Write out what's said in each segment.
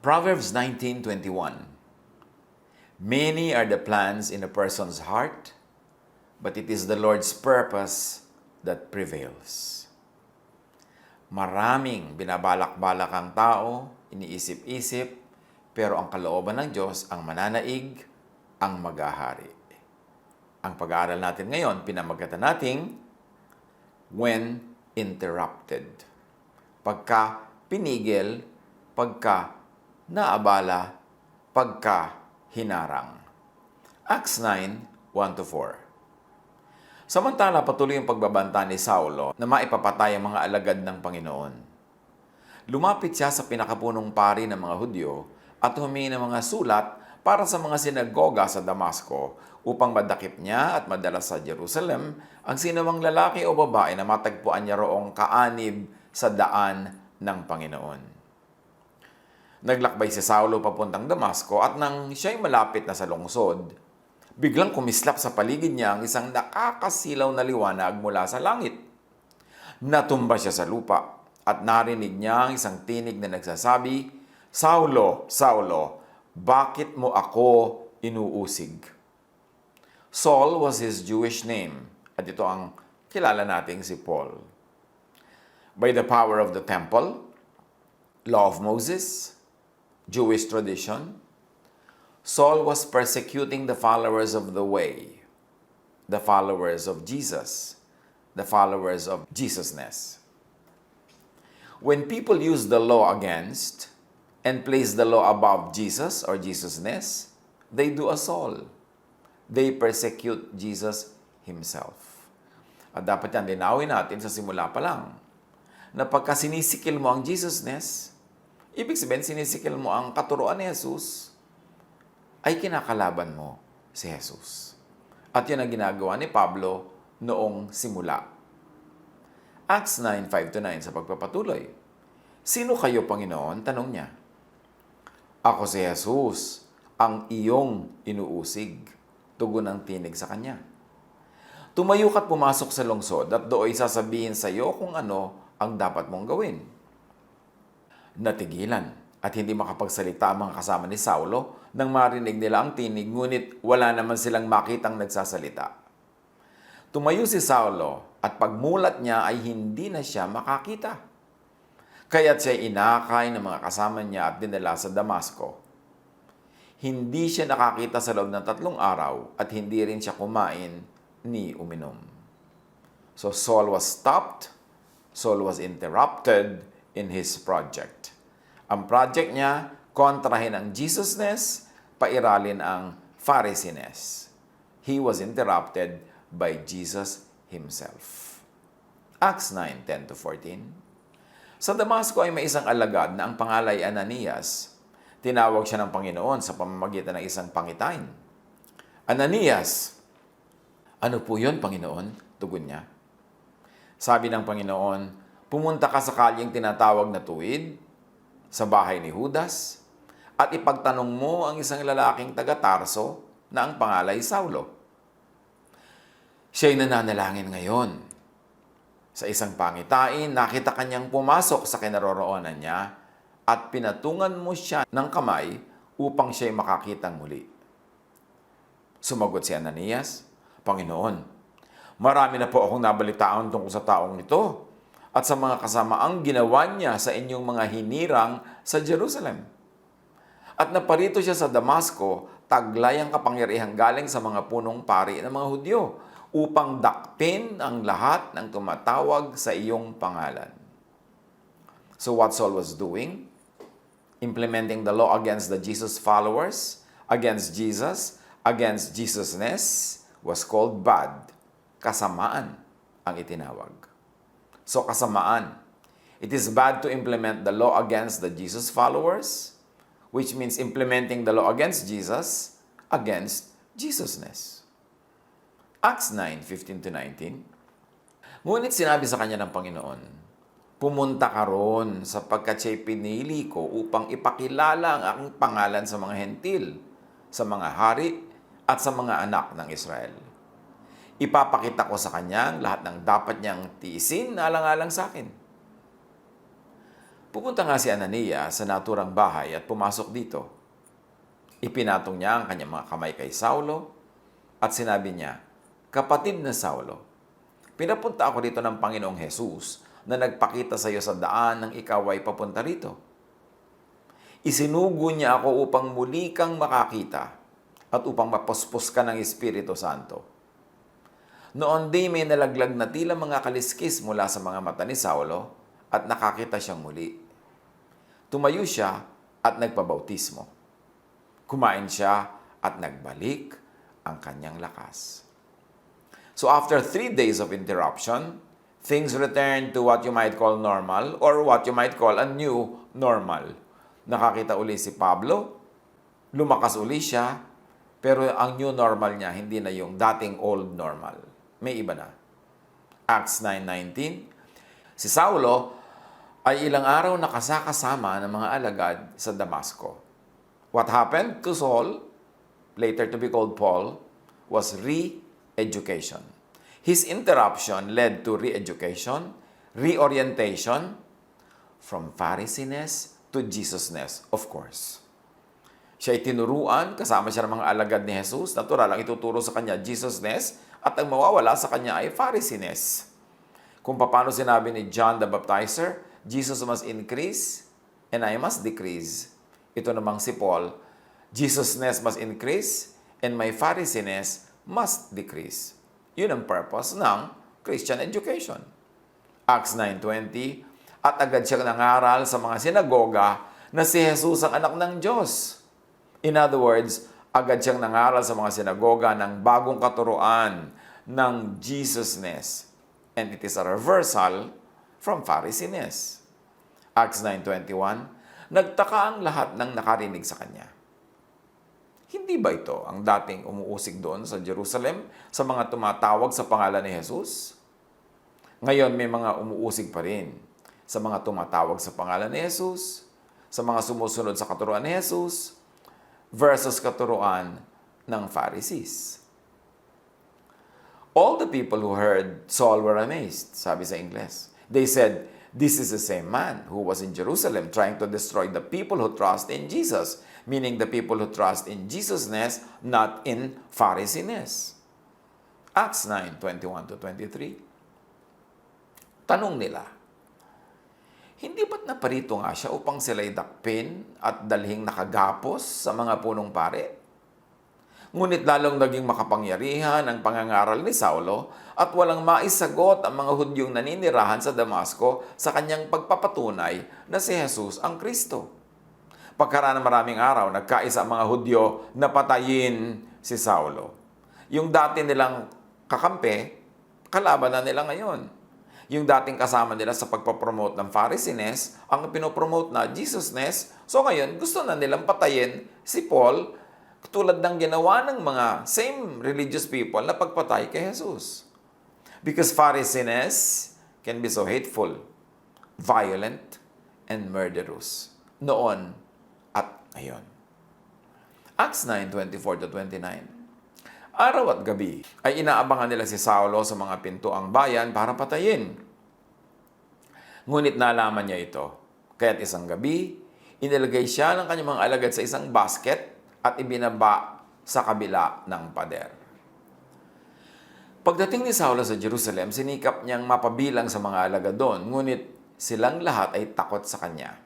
Proverbs 19:21. Many are the plans in a person's heart, but it is the Lord's purpose that prevails. Maraming binabalak-balak ang tao, iniisip-isip, pero ang kalooban ng Diyos ang mananaig, ang maghahari. Ang pag-aaral natin ngayon, pinamagatan nating when interrupted. Pagka pinigil, pagka naabala, pagka hinarang. Acts 9:1-4. Samantala patuloy ang pagbabanta ni Saulo na maipapatay ang mga alagad ng Panginoon. Lumapit siya sa pinakapunong pari ng mga Hudyo at humingi ng mga sulat para sa mga sinagoga sa Damasco upang madakip niya at madala sa Jerusalem ang sinumang lalaki o babae na matagpuan niya roong kaanib sa daan ng Panginoon. Naglakbay si Saulo papuntang Damasco at nang siya'y malapit na sa lungsod, biglang kumislap sa paligid niya ang isang nakakasilaw na liwanag mula sa langit. Natumba siya sa lupa at narinig niya ang isang tinig na nagsasabi, "Saulo, Saulo, bakit mo ako inuusig?" Saul was his Jewish name at ito ang kilala nating si Paul. By the power of the temple, law of Moses, Jewish tradition, Saul was persecuting the followers of the way, the followers of Jesus, the followers of Jesusness. When people use the law against and place the law above Jesus or Jesusness, they do a Saul. They persecute Jesus himself. At dapat yan linawin natin sa simula pa lang na pagka sinisikil mo ang Jesusness, ibig sabihin, sinisikil mo ang katuruan ni Jesus, ay kinakalaban mo si Jesus. At yun ang ginagawa ni Pablo noong simula. Acts 9:5-9 sa pagpapatuloy. "Sino kayo, Panginoon?" tanong niya. "Ako si Jesus, ang iyong inuusig," tugon ang tinig sa kanya. "Tumayo ka't pumasok sa lungsod at dooy sasabihin sa iyo kung ano ang dapat mong gawin." Natigilan at hindi makapagsalita ang mga kasama ni Saulo nang marinig nila ang tinig, ngunit wala naman silang makitang nagsasalita. Tumayo si Saulo at pagmulat niya ay hindi na siya makakita. Kaya't siya inakay ng mga kasama niya at dinala sa Damasco. Hindi siya nakakita sa loob ng 3 araw at hindi rin siya kumain ni uminom. So Saul was stopped, Saul was interrupted in his project. Ang project niya, kontrahin ang Jesusness, pairalin ang Pharisiness. He was interrupted by Jesus himself. Acts 9:10-14. Sa Damasco ay may isang alagad na ang pangalan ay Ananias. Tinawag siya ng Panginoon sa pamamagitan ng isang pangitain. "Ananias!" "Ano po yun, Panginoon?" tugon niya. Sabi ng Panginoon, "Pumunta ka sa kalyeng tinatawag na Tuwid, sa bahay ni Judas, at ipagtanong mo ang isang lalaking taga-Tarso na ang pangalan ay Saulo. Siya'y nananalangin ngayon. Sa isang pangitain, nakita kanyang pumasok sa kinaroroonan niya at pinatungan mo siya ng kamay upang siya'y makakitang muli." Sumagot si Ananias, "Panginoon, marami na po akong nabalitaan tungkol sa taong ito at sa mga kasamaang ginawa niya sa inyong mga hinirang sa Jerusalem. At naparito siya sa Damasco, taglay ang kapangyarihang galing sa mga punong pari ng mga Hudyo upang dakpin ang lahat ng tumatawag sa iyong pangalan." So what Saul was doing? Implementing the law against the Jesus followers, against Jesus, against Jesusness, was called bad. Kasamaan ang itinawag. So kasamaan. It is bad to implement the law against the Jesus followers, which means implementing the law against Jesus, against Jesusness. Acts 9:15-19. Ngunit sinabi sa kanya ng Panginoon, "Pumunta ka roon sapagkat siya'y pinili ko upang ipakilala ang aking pangalan sa mga hentil, sa mga hari, at sa mga anak ng Israel. Ipapakita ko sa kanya ang lahat ng dapat niyang tiisin na alang-alang sa akin." Pupunta nga si Anania sa naturang bahay at pumasok dito. Ipinatong niya ang kanyang mga kamay kay Saulo at sinabi niya, "Kapatid na Saulo, pinapunta ako dito ng Panginoong Jesus na nagpakita sa iyo sa daan nang ikaw ay papunta rito. Isinugo niya ako upang muli kang makakita at upang mapuspos ka ng Espiritu Santo." Noon din may nalaglag na tila mga kaliskis mula sa mga mata ni Saulo at nakakita siyang muli. Tumayo siya at nagpabautismo. Kumain siya at nagbalik ang kanyang lakas. So after 3 days of interruption, things returned to what you might call normal or what you might call a new normal. Nakakita uli si Pablo, lumakas uli siya, pero ang new normal niya hindi na yung dating old normal. May iba na. Acts 9:19, si Saulo ay ilang araw nakasakasama ng mga alagad sa Damasco. What happened to Saul, later to be called Paul, was re-education. His interruption led to re-education, reorientation, from Pharisees to Jesusness, of course. Siya ay tinuruan, kasama siya ng mga alagad ni Jesus. Natural lang ituturo sa kanya Jesusness at ang mawawala sa kanya ay Pharisees. Kung paano sinabi ni John the Baptizer, Jesus must increase and I must decrease. Ito namang si Paul, Jesusness must increase and my Pharisees must decrease. Yun ang purpose ng Christian education. Acts 9:20, at agad siyang nangaral sa mga sinagoga na si Jesus ang anak ng Diyos. In other words, agad siyang nangaral sa mga sinagoga ng bagong katuruan ng Jesusness. And it is a reversal from Pharisees. Acts 9:21, nagtaka ang lahat ng nakarinig sa kanya. Hindi ba ito ang dating umuusig doon sa Jerusalem sa mga tumatawag sa pangalan ni Jesus? Ngayon may mga umuusig pa rin sa mga tumatawag sa pangalan ni Jesus, sa mga sumusunod sa katuruan ni Jesus, versus katuruan ng Pharisees. All the people who heard Saul were amazed, sabi sa Ingles. They said, "This is the same man who was in Jerusalem trying to destroy the people who trust in Jesus," meaning the people who trust in Jesusness, not in Pharisees. Acts 9:21-23. Tanong nila, hindi ba't naparito nga siya upang sila'y dakpin at dalhing nakagapos sa mga punong pare? Ngunit lalong naging makapangyarihan ang pangangaral ni Saulo at walang maisagot ang mga Hudyong naninirahan sa Damasco sa kanyang pagpapatunay na si Jesus ang Kristo. Pagkaraan ng maraming araw, nagkaisa ang mga Hudyo na patayin si Saulo. Yung dati nilang kakampi, kalaban na nila ngayon. Yung dating kasama nila sa pagpapromote ng Pharisees, ang pinopromote na Jesusness, so ngayon gusto na nilang patayin si Paul, tulad ng ginawa ng mga same religious people na pagpatay kay Jesus. Because Pharisees can be so hateful, violent, and murderous. Noon at ngayon. Acts 9:24-29. Araw at gabi ay inaabangan nila si Saulo sa mga pintuang bayan para patayin. Ngunit nalaman niya ito. Kaya't isang gabi, inilagay siya ng kanyang mga alagad sa isang basket at ibinaba sa kabila ng pader. Pagdating ni Saulo sa Jerusalem, sinikap niyang mapabilang sa mga alagad doon, ngunit silang lahat ay takot sa kanya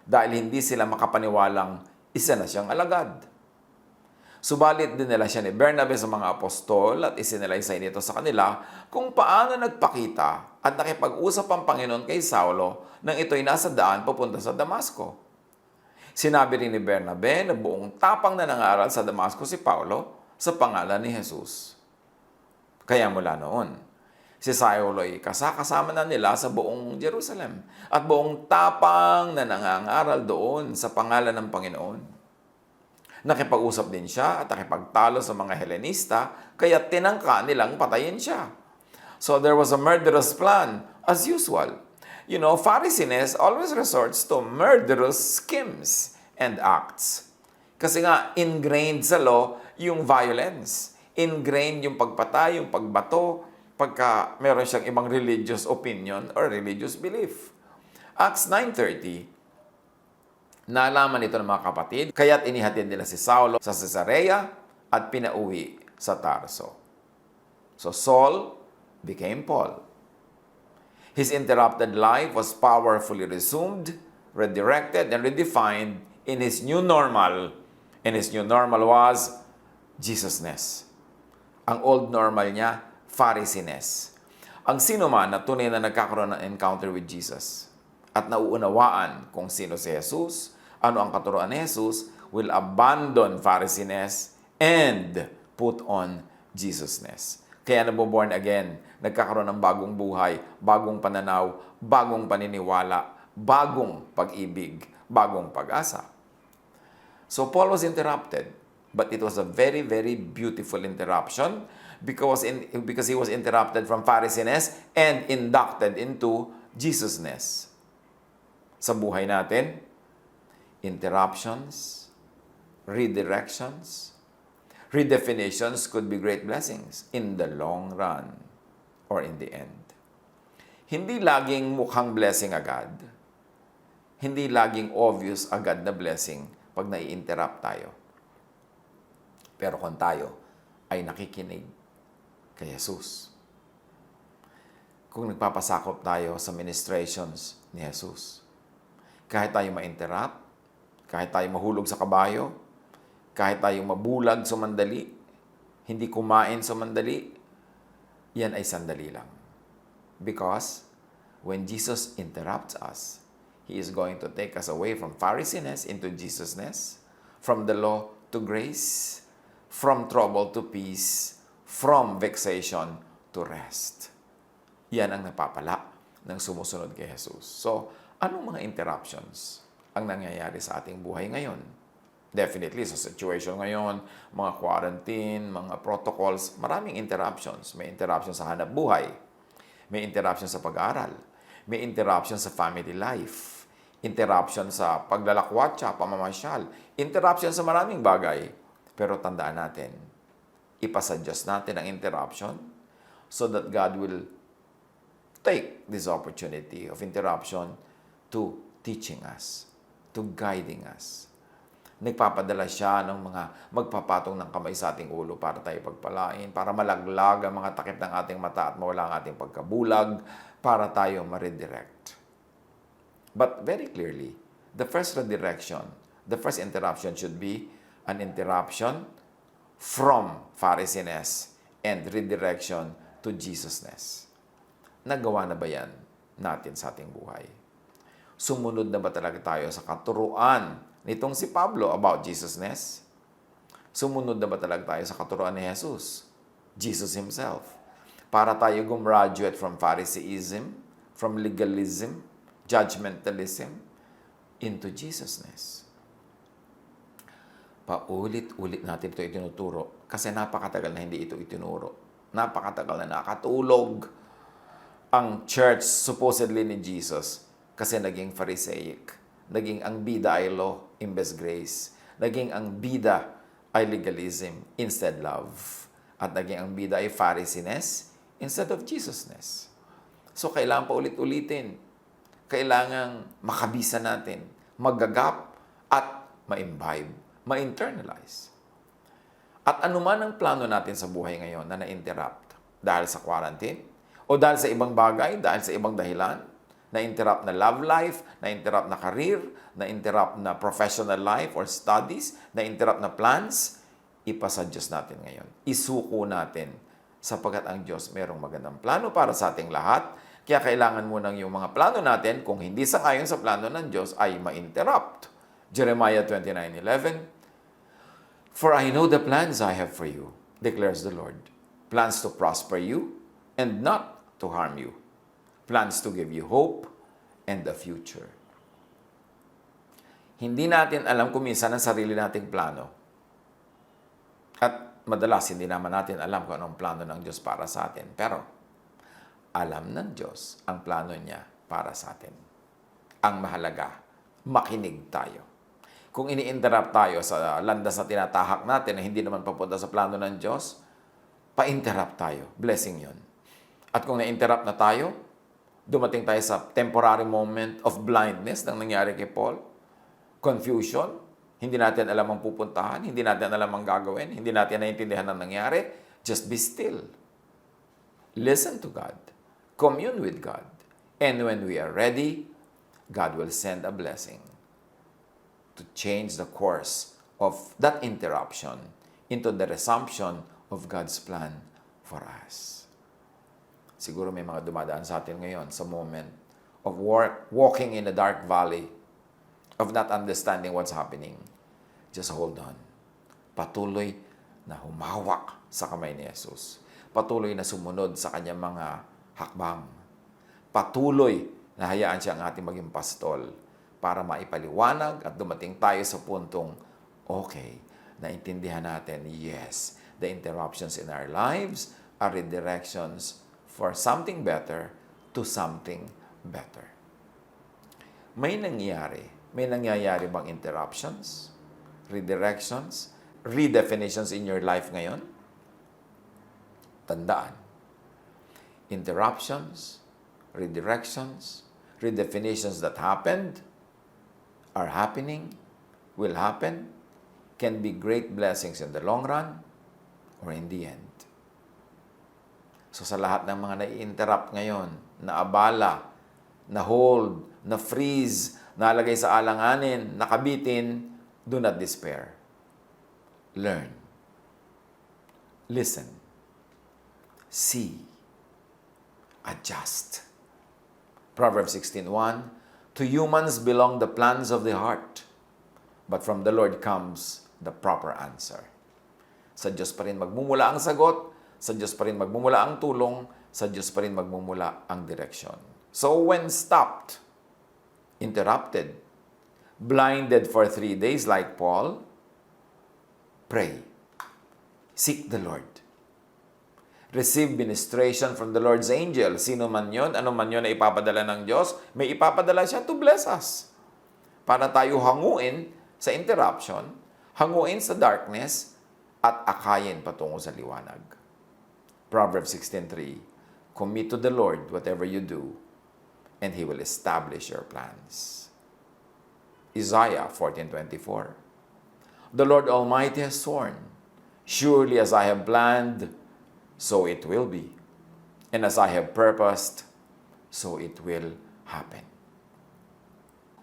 dahil hindi sila makapaniwalang isa na siyang alagad. Subalit dinala siya ni Bernabe sa mga apostol at isinalaysay nito sa kanila kung paano nagpakita at nakipag-usap ang Panginoon kay Saulo nang ito'y nasa daan papunta sa Damasco. Sinabi rin ni Bernabe na buong tapang na nangaral sa Damasco si Paulo sa pangalan ni Jesus. Kaya mula noon, si Saulo ay kasama na nila sa buong Jerusalem at buong tapang na nangangaral doon sa pangalan ng Panginoon. Nakipag-usap din siya at nakipagtalo sa mga Helenista kaya tinangka nilang patayin siya. So there was a murderous plan as usual. You know, Pharisees always resorts to murderous schemes and acts. Kasi nga, ingrained sa law yung violence. Ingrained yung pagpatay, yung pagbato, pagka meron siyang ibang religious opinion or religious belief. Acts 9:30, Nalaman ito ng mga kapatid, kaya't inihatid nila si Saulo sa Cesarea at pinauwi sa Tarso. So Saul became Paul. His interrupted life was powerfully resumed, redirected, and redefined in his new normal. And his new normal was Jesusness. Ang old normal niya, Pharisees. Ang sino man na tunay na nagkakaroon ng encounter with Jesus at nauunawaan kung sino si Jesus, ano ang katuruan ni Jesus, will abandon Pharisees and put on Jesusness. Kaya naboborn again, nagkakaroon ng bagong buhay, bagong pananaw, bagong paniniwala, bagong pag-ibig, bagong pag-asa. So Paul was interrupted, but it was a very, very beautiful interruption because he was interrupted from Pharisees and inducted into Jesusness. Sa buhay natin, interruptions, redirections, redefinitions could be great blessings in the long run or in the end. Hindi laging mukhang blessing agad. Hindi laging obvious agad na blessing pag nai-interrupt tayo. Pero kung tayo ay nakikinig kay Jesus, kung nagpapasakop tayo sa ministrations ni Jesus, kahit tayo ma-interrupt, kahit tayo mahulog sa kabayo, kahit tayo mabulag sa mandali, hindi kumain sa mandali, yan ay sandali lang. Because when Jesus interrupts us, He is going to take us away from Pharisees into Jesusness, from the law to grace, from trouble to peace, from vexation to rest. Yan ang napapala ng sumusunod kay Jesus. So, anong mga interruptions ang nangyayari sa ating buhay ngayon? Definitely, sa situation ngayon, mga quarantine, mga protocols, maraming interruptions. May interruption sa hanap buhay. May interruption sa pag-aaral. May interruption sa family life. Interruption sa paglalakwatsa, pamamasyal. Interruption sa maraming bagay. Pero tandaan natin, ipasuggest natin ang interruption so that God will take this opportunity of interruption to teaching us, to guiding us. Nagpapadala siya ng mga magpapatong ng kamay sa ating ulo para tayo pagpalain, para malaglag ang mga takip ng ating mata at mawala ang ating pagkabulag, para tayo ma-redirect. But very clearly, the first redirection, the first interruption should be an interruption from Pharisees and redirection to Jesusness. Nagawa na ba yan natin sa ating buhay? Sumunod na ba talaga tayo sa katuruan nitong si Pablo about Jesusness? Sumunod na ba talaga tayo sa katuruan ni Jesus, Jesus Himself? Para tayo gumraduate from Phariseeism, from legalism, judgmentalism, into Jesusness. Paulit-ulit natin ito itinuturo kasi napakatagal na hindi ito itinuro. Napakatagal na nakatulog ang church supposedly ni Jesus kasi naging Pharisaic. Naging ang bida ay law imbes grace. Naging ang bida ay legalism instead love. At naging ang bida ay Pharisees instead of Jesusness. So kailangan pa ulit-ulitin. Kailangan makabisa natin, magagap at ma-imbibe, ma-internalize. At anuman ang plano natin sa buhay ngayon na na-interrupt dahil sa quarantine o dahil sa ibang bagay, dahil sa ibang dahilan, na-interrupt na love life, na-interrupt na career, na-interrupt na professional life or studies, na-interrupt na plans, ipasuggest natin ngayon. Isuko natin sapagkat ang Diyos merong magandang plano para sa ating lahat. Kaya kailangan mo nang yung mga plano natin, kung hindi sangayon sa plano ng Diyos, ay ma-interrupt. Jeremiah 29:11, "For I know the plans I have for you, declares the Lord. Plans to prosper you and not to harm you. Plans to give you hope and a future." Hindi natin alam kung minsan ang sarili nating plano. At madalas, hindi naman natin alam kung anong plano ng Diyos para sa atin. Pero, alam ng Diyos ang plano niya para sa atin. Ang mahalaga, makinig tayo. Kung ini-interrupt tayo sa landas na tinatahak natin na hindi naman papunta sa plano ng Diyos, pa-interrupt tayo. Blessing yun. At kung na-interrupt na tayo, dumating tayo sa temporary moment of blindness na nangyari kay Paul, confusion, hindi natin alam ang pupuntahan, hindi natin alam ang gagawin, hindi natin naiintindihan ang nangyari, just be still. Listen to God. Commune with God. And when we are ready, God will send a blessing to change the course of that interruption into the resumption of God's plan for us. Siguro may mga dumadaan sa atin ngayon sa moment of walking in a dark valley, of not understanding what's happening. Just hold on. Patuloy na humawak sa kamay ni Jesus. Patuloy na sumunod sa kanyang mga hakbang. Patuloy na hayaan siya ang ating maging pastol para maipaliwanag at dumating tayo sa puntong, okay, naintindihan natin, yes, the interruptions in our lives are redirections for something better to something better. May nangyayari bang interruptions, redirections, redefinitions in your life ngayon? Tandaan, interruptions, redirections, redefinitions that happened, are happening, will happen, can be great blessings in the long run or in the end. So sa lahat ng mga nai-interrupt ngayon, na abala, na hold, na freeze, nalagay sa alanganin, nakabitin, do not despair. Learn. Listen. See. Adjust. Proverbs 16:1, to humans belong the plans of the heart, but from the Lord comes the proper answer. Sa Diyos pa rin magmumula ang sagot, sa Diyos pa rin magmumula ang tulong, sa Diyos pa rin magmumula ang direksyon. So when stopped, interrupted, blinded for 3 days like Paul, pray. Seek the Lord. Receive ministration from the Lord's angel. Sino man yun, ano man yun na ipapadala ng Diyos, may ipapadala siya to bless us. Para tayo hanguin sa interruption, hanguin sa darkness, at akayin patungo sa liwanag. Proverbs 16:3, commit to the Lord whatever you do, and He will establish your plans. Isaiah 14:24, the Lord Almighty has sworn, surely as I have planned, so it will be. And as I have purposed, so it will happen.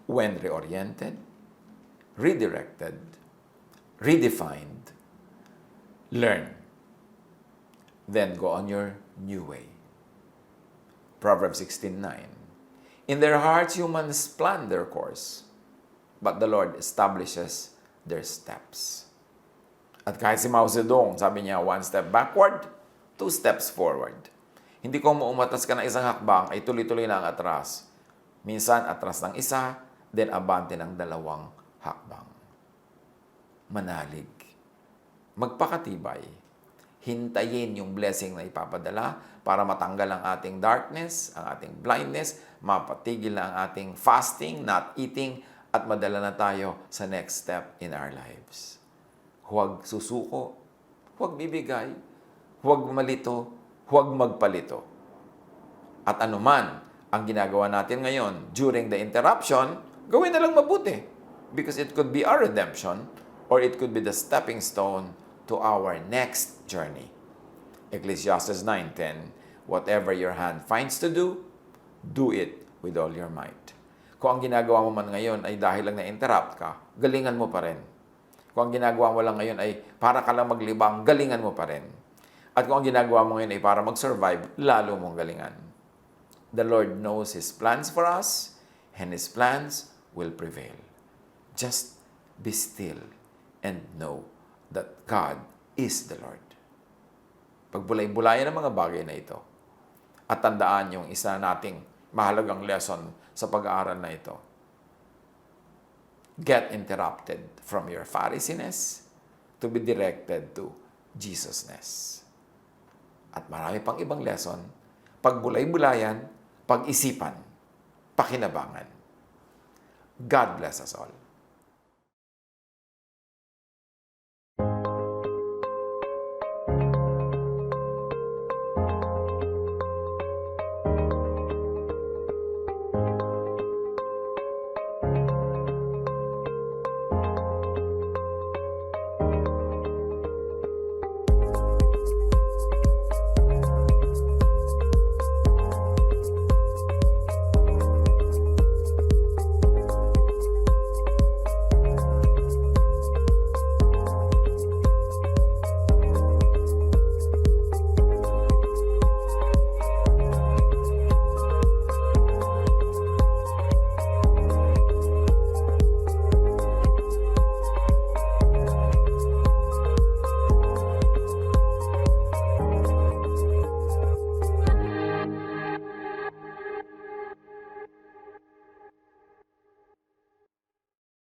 When reoriented, redirected, redefined, learn. Then go on your new way. Proverbs 16:9, in their hearts humans plan their course, but the Lord establishes their steps. At kahit si Mao Zedong, sabi niya, 1 step backward, 2 steps forward. Hindi ko maumatas ka ng isang hakbang, ay tuloy-tuloy na ang atras. Minsan, atras ng isa, then abante ng 2 hakbang. Manalig. Magpakatibay. Hintayin yung blessing na ipapadala para matanggal ang ating darkness, ang ating blindness, mapatigil na ang ating fasting, not eating, at madala na tayo sa next step in our lives. Huwag susuko, huwag bibigay, huwag malito, huwag magpalito. At anuman ang ginagawa natin ngayon during the interruption, gawin na lang mabuti. Because it could be our redemption or it could be the stepping stone to our next journey. Ecclesiastes 9:10, whatever your hand finds to do, do it with all your might. Kung ang ginagawa mo man ngayon ay dahil lang na-interrupt ka, galingan mo pa rin. Kung ang ginagawa mo lang ngayon ay para ka lang maglibang, galingan mo pa rin. At kung ang ginagawa mo ngayon ay para mag-survive, lalo mong galingan. The Lord knows His plans for us, and His plans will prevail. Just be still and know that God is the Lord. Pagbulay-bulayan ang mga bagay na ito. At tandaan yung isa nating mahalagang lesson sa pag-aaral na ito. Get interrupted from your Pharisiness to be directed to Jesusness. At marami pang ibang lesson, pagbulay-bulayan, pag-isipan, pakinabangan. God bless us all.